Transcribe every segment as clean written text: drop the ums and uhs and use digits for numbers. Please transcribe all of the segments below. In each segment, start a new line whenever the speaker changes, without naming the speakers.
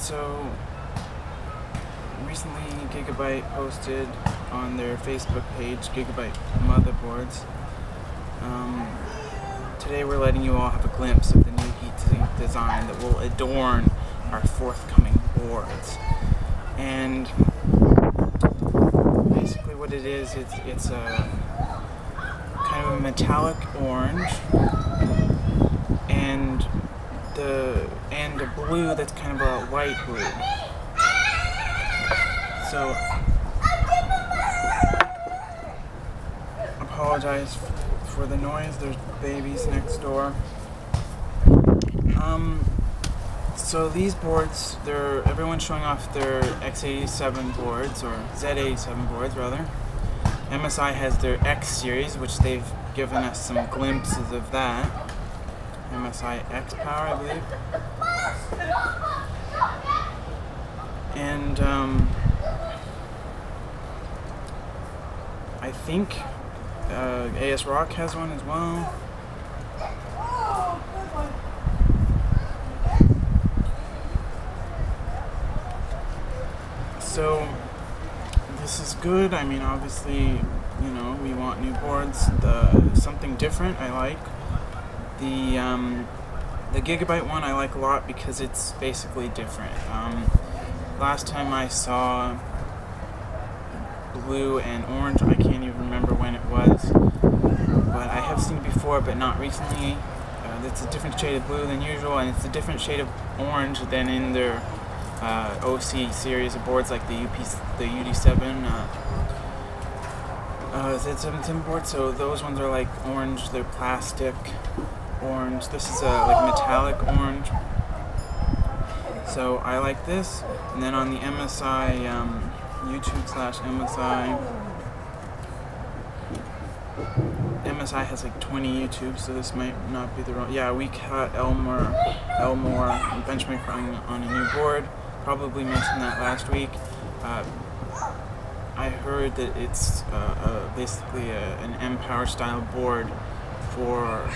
So recently Gigabyte posted on their Facebook page, Gigabyte Motherboards. Today we're letting you all have a glimpse of the new heatsink design that will adorn our forthcoming boards. And basically what it is, it's a kind of a metallic orange and a blue that's kind of a light blue. So, apologize for the noise, there's babies next door. So these boards, everyone's showing off their x87 boards, or Z87 boards rather. MSI has their X series, which they've given us some glimpses of that. MSI X Power, I believe. And I think ASRock has one as well. So this is good. I mean, obviously, you know, we want new boards. Something different I like. The Gigabyte one I like a lot because it's basically different. Last time I saw blue and orange, I can't even remember when it was, but I have seen it before, but not recently. It's a different shade of blue than usual, and it's a different shade of orange than in their OC series of boards like the UD7 Z77 board. So those ones are like orange, they're plastic orange. This is like metallic orange. So I like this. And then on the MSI MSI has like 20 YouTube, so this might not be the wrong. Yeah, we caught Elmore benchmarking on a new board. Probably mentioned that last week. I heard that it's basically an M-Power style board for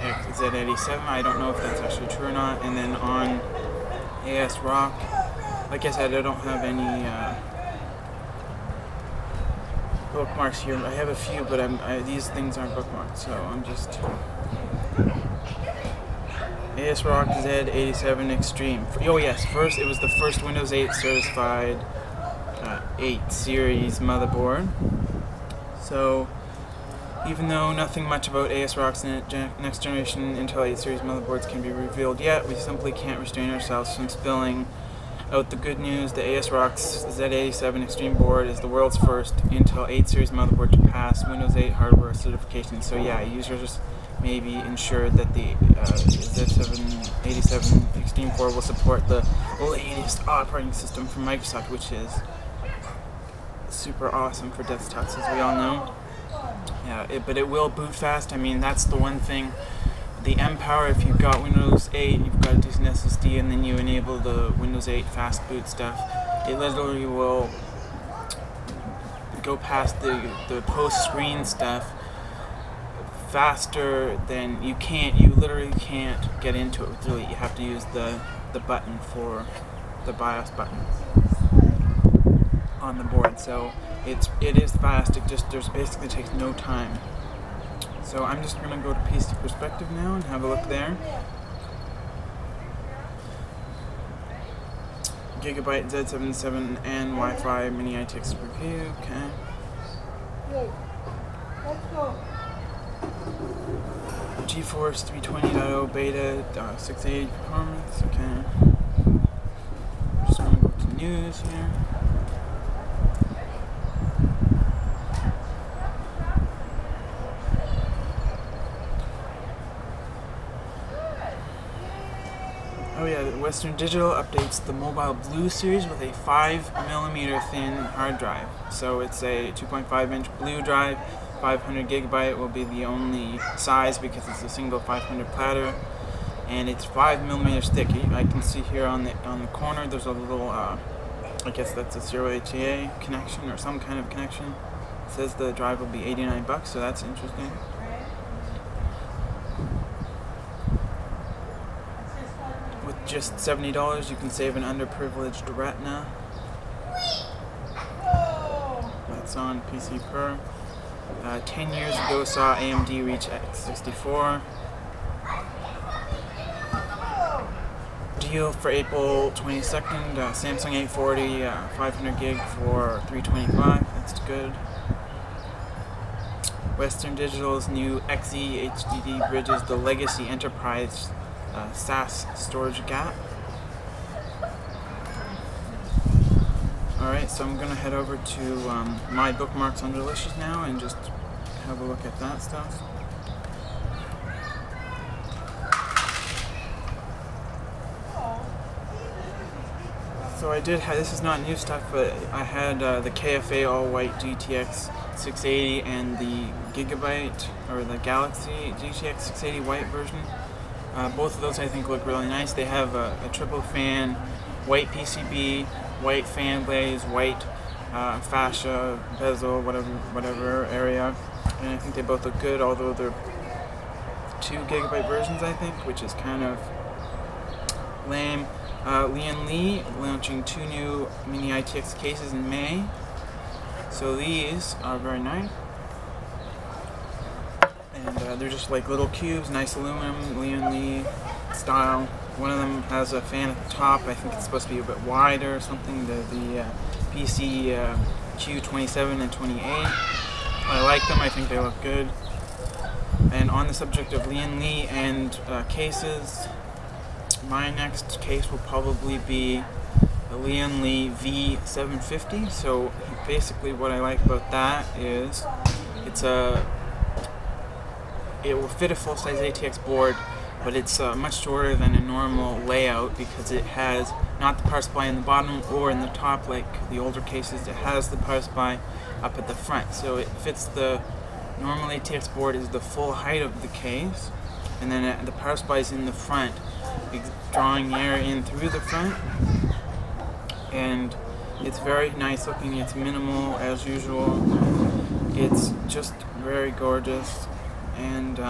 Z87. I don't know if that's actually true or not. And then on ASRock, like I said, I don't have any bookmarks here. I have a few, but these things aren't bookmarked, so I'm just ASRock Z87 Extreme. Oh yes, first it was the first Windows 8 certified 8 series motherboard. So even though nothing much about ASRock's next generation Intel 8 series motherboards can be revealed yet, we simply can't restrain ourselves from spilling out the good news. The ASRock's Z87 Extreme board is the world's first Intel 8 series motherboard to pass Windows 8 hardware certification. So yeah, users may be ensured that the Z87 Extreme board will support the latest operating system from Microsoft, which is super awesome for desktops, as we all know. Yeah, but it will boot fast. I mean, that's the one thing. The M-Power, if you've got Windows 8, you've got a decent SSD, and then you enable the Windows 8 fast boot stuff, it literally will go past the post-screen stuff faster than you literally can't get into it with Delete. You have to use the button for the BIOS button on the board. So it is fast. It just basically takes no time. So I'm just going to go to PC Perspective now and have a look there. Gigabyte Z77 and Wi-Fi Mini ITX review. Okay.
Let's go.
GeForce 320.0 beta 680 performance. Okay. Just going to go to news here. Oh yeah, Western Digital updates the Mobile Blue series with a 5mm thin hard drive. So it's a 2.5-inch blue drive. 500 gigabyte will be the only size because it's a single 500 platter, and it's 5mm thick. I can see here on the corner there's a little I guess that's a 0HA connection or some kind of connection. It says the drive will be $89, so that's interesting. just $70, you can save an underprivileged Retina. That's on PC Per. 10 years ago saw AMD reach X64. Deal for April 22nd, Samsung 840, 500 gig for $325. That's good. Western Digital's new XE HDD bridges the legacy enterprise SAS storage gap. Alright, so I'm going to head over to my bookmarks on Delicious now and just have a look at that stuff. So I did have, this is not new stuff, but I had the KFA all-white GTX 680 and the Gigabyte, or the Galaxy GTX 680 white version. Both of those I think look really nice. They have a triple fan, white PCB, white fan blades, white fascia, bezel, whatever area. And I think they both look good, although they're 2 GB versions I think, which is kind of lame. Lian Li launching 2 new mini ITX cases in May. So these are very nice. And they're just like little cubes, nice aluminum, Lian Li style. One of them has a fan at the top. I think it's supposed to be a bit wider or something. The PC Q27 and 28. I like them. I think they look good. And on the subject of Lian Li and cases, my next case will probably be the Lian Li V750. So basically what I like about that is it will fit a full-size ATX board, but it's much shorter than a normal layout because it has not the power supply in the bottom or in the top like the older cases. It has the power supply up at the front, so it fits the normal ATX board is the full height of the case, and then the power supply is in the front, drawing air in through the front, and it's very nice looking. It's minimal as usual. It's just very gorgeous, and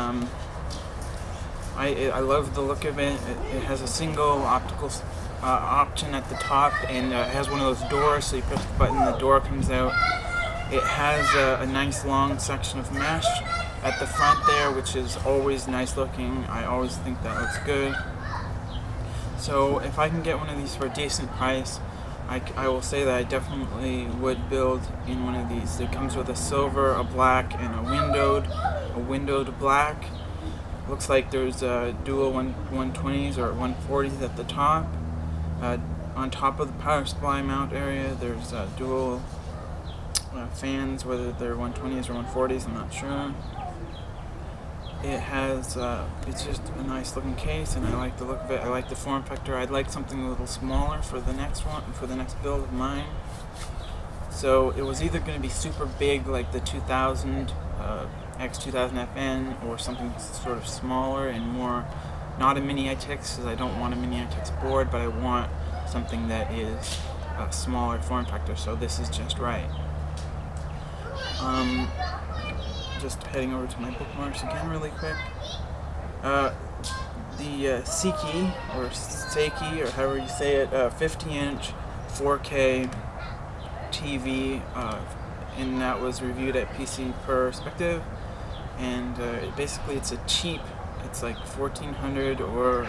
I love the look of it. It has a single optical option at the top, and it has one of those doors, so you press the button, the door comes out. It has a nice long section of mesh at the front there, which is always nice looking. I always think that looks good. So if I can get one of these for a decent price, I will say that I definitely would build in one of these. It comes with a silver, a black, and a windowed black. Looks like there's dual 120s or 140s at the top. On top of the power supply mount area, there's dual fans, whether they're 120s or 140s, I'm not sure. It has, it's just a nice looking case, and I like the look of it. I like the form factor. I'd like something a little smaller for the next one, for the next build of mine. So it was either going to be super big like the 2000 X2000FN, or something sort of smaller and more, not a mini ITX, because I don't want a mini ITX board, but I want something that is a smaller form factor, so this is just right. Just heading over to my bookmarks again really quick. The Seiki, or Seiki, or however you say it, 50-inch 4K TV, and that was reviewed at PC Perspective, and basically it's a cheap, it's like $1,400 or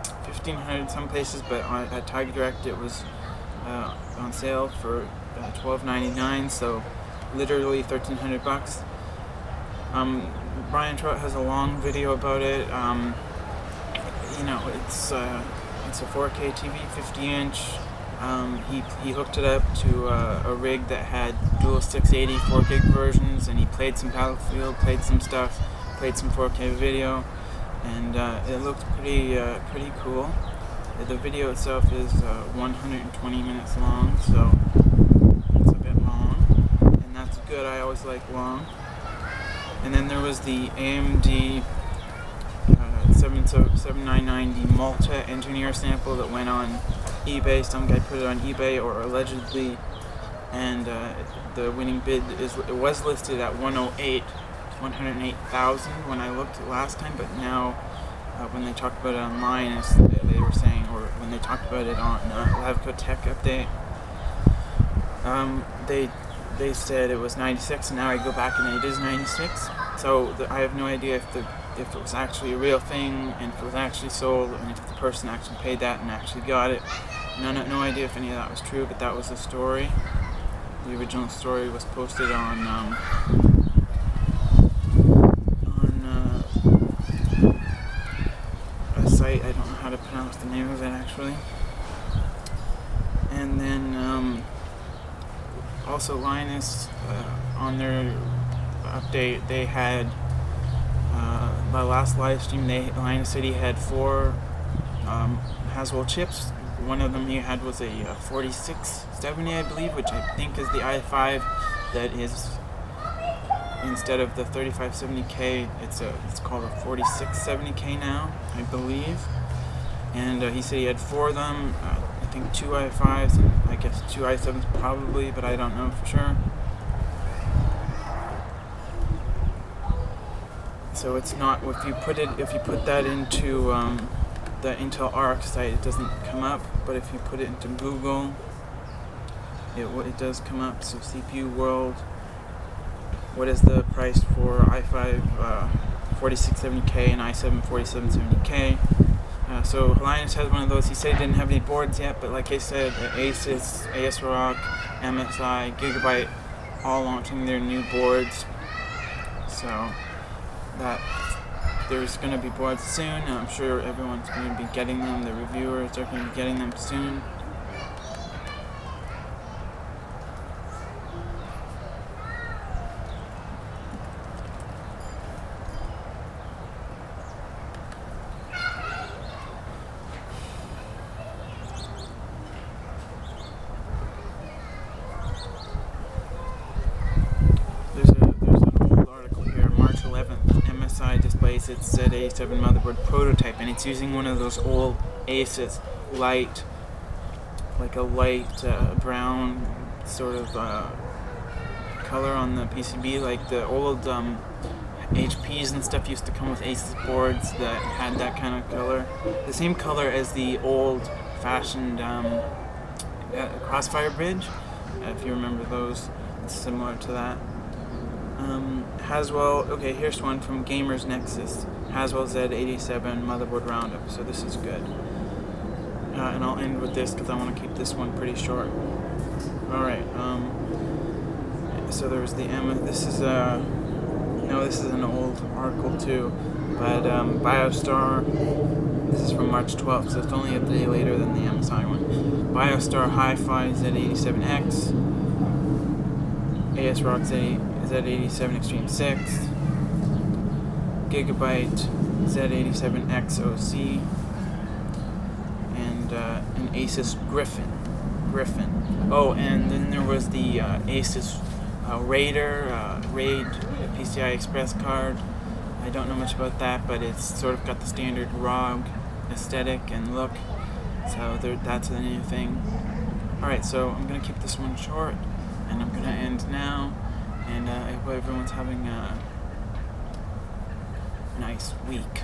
$1,500 some places, but at Tiger Direct it was on sale for $12.99, so literally $1,300. Brian Trout has a long video about it. You know, it's a 4K TV, 50-inch. He hooked it up to a rig that had dual 680 4 gig versions, and he played some Battlefield, played some stuff, played some 4K video, and it looked pretty cool. The video itself is 120 minutes long, so it's a bit long, and that's good. I always like long. And then there was the AMD 7990 Malta engineer sample that went on eBay. Some guy put it on eBay, or allegedly, and the winning bid was listed at 108,000 when I looked last time, but now when they talked about it online, they were saying, or when they talked about it on Lavco Tech Update, they said it was 96, and now I go back and it is 96. So I have no idea if it was actually a real thing, and if it was actually sold, and if the person actually paid that and actually got it. No idea if any of that was true, but that was the story. The original story was posted on a site. I don't know how to pronounce the name of it actually. And then also Linus on their update, they had my last live stream. Linus said he had 4 Haswell chips. One of them he had was a 4670, I believe, which I think is the i5 that is, instead of the 3570K, it's called a 4670K now, I believe. And he said he had 4 of them. I think 2 i5s, and I guess 2 i7s probably, but I don't know for sure. So it's not, if you put that into the Intel Arc site, it doesn't come up, but if you put it into Google, it does come up. So CPU World, what is the price for i5 4670K and i7 4770K? So Linus has one of those. He said he didn't have any boards yet, but like I said, Asus, ASRock, MSI, Gigabyte, all launching their new boards. So that there's going to be boards soon. I'm sure everyone's going to be getting them. The reviewers are going to be getting them soon. MSI displays its Z87 motherboard prototype, and it's using one of those old Asus light, like a light brown sort of color on the PCB, like the old HPs and stuff used to come with Asus boards that had that kind of color. The same color as the old-fashioned Crossfire Bridge, if you remember those. It's similar to that. Haswell, okay, here's one from Gamers Nexus. Haswell Z87 motherboard roundup, so this is good. And I'll end with this because I want to keep this one pretty short. Alright, so there's the this is no, this is an old article too, but BioStar, this is from March 12th, so it's only a day later than the MSI one. BioStar Hi-Fi Z87X, ASRock Z87 Extreme 6, Gigabyte Z87X OC, and an Asus Griffin. Oh, and then there was the Asus Raid PCI Express card. I don't know much about that, but it's sort of got the standard ROG aesthetic and look, so that's the new thing. Alright, so I'm going to keep this one short, and I'm going to end now, and I hope everyone's having a nice week.